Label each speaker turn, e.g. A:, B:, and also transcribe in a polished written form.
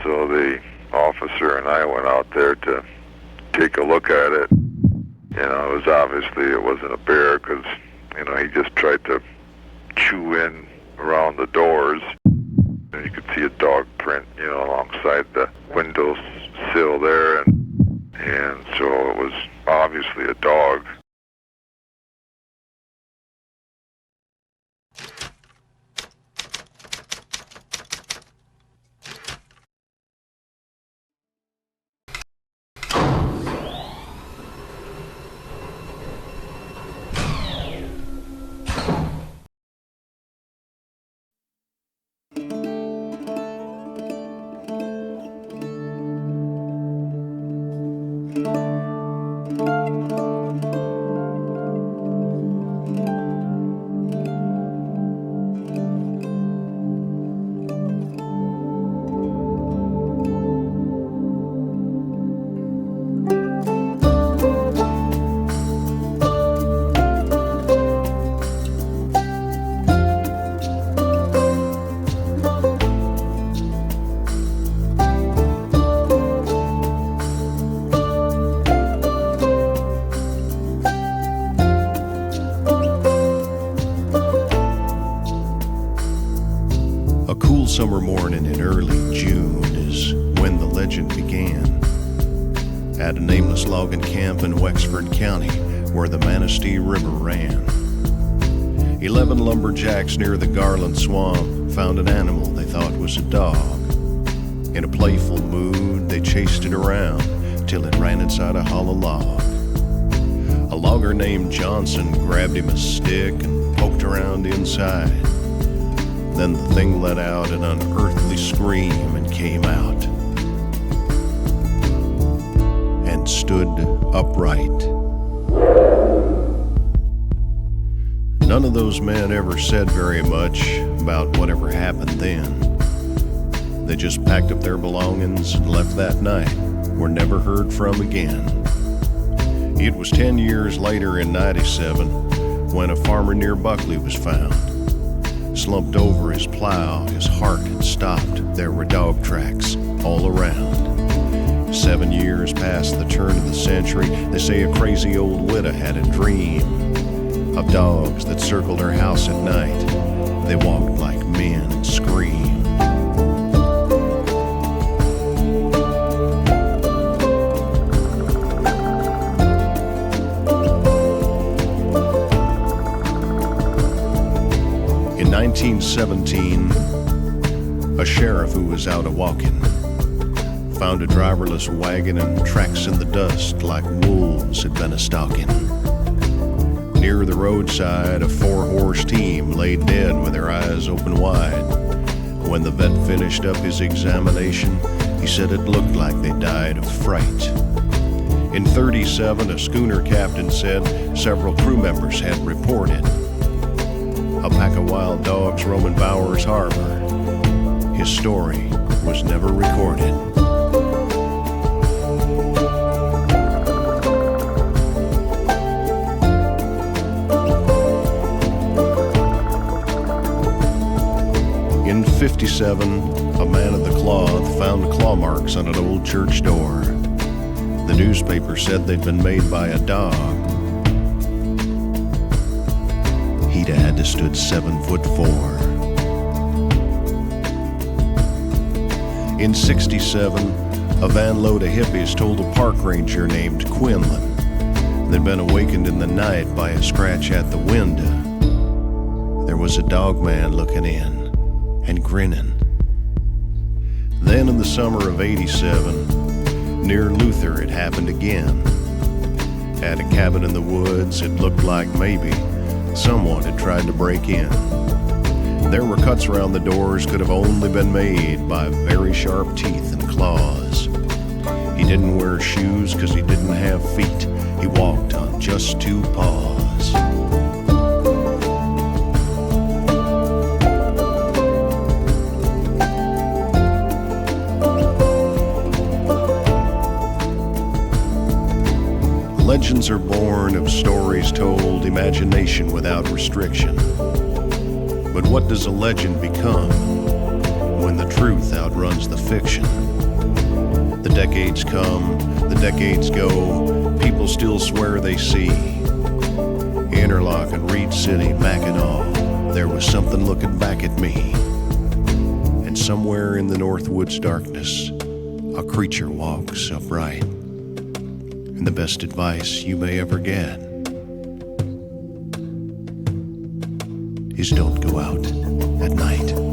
A: So the officer and I went out there to take a look at it. You know, it was obviously, it wasn't a bear because, you know, he just tried to chew in around the doors. And you could see a dog print, you know, alongside the window sill there. And so it was obviously a dog.
B: Summer morning in early June is when the legend began. At a nameless logging camp in Wexford County where the Manistee River ran. 11 lumberjacks near the Garland Swamp found an animal they thought was a dog. In a playful mood, they chased it around till it ran inside a hollow log. A logger named Johnson grabbed him a stick and poked around inside. Then the thing let out an unearthly scream and came out and stood upright. None of those men ever said very much about whatever happened then. They just packed up their belongings and left that night, were never heard from again. It was 10 years later in '97 when a farmer near Buckley was found. Slumped over his plow, his heart had stopped. There were dog tracks all around. 7 years past the turn of the century, they say a crazy old widow had a dream of dogs that circled her house at night. They walked like men and screamed. In 1917, a sheriff who was out a-walking found a driverless wagon and tracks in the dust like wolves had been a-stalking. Near the roadside, a 4-horse team lay dead with their eyes open wide. When the vet finished up his examination, he said it looked like they died of fright. In '37, a schooner captain said several crew members had reported a pack of wild dogs roaming Bowers Harbor. His story was never recorded. In '57, a man of the cloth found claw marks on an old church door. The newspaper said they'd been made by a dog. He'd had to stood 7'4". In '67, a van load of hippies told a park ranger named Quinlan they'd been awakened in the night by a scratch at the window. There was a Dogman looking in and grinning. Then in the summer of '87, near Luther, it happened again. At a cabin in the woods, it looked like maybe someone had tried to break in. There were cuts around the doors could have only been made by very sharp teeth and claws. He didn't wear shoes because he didn't have feet. He walked on just 2 paws. Legends are born of stories told, imagination without restriction. But what does a legend become? when the truth outruns the fiction. The decades come, the decades go, people still swear they see. Interlock and Reed City, Mackinac, there was something looking back at me. And somewhere in the Northwoods darkness, a creature walks upright. And the best advice you may ever get is don't go out at night.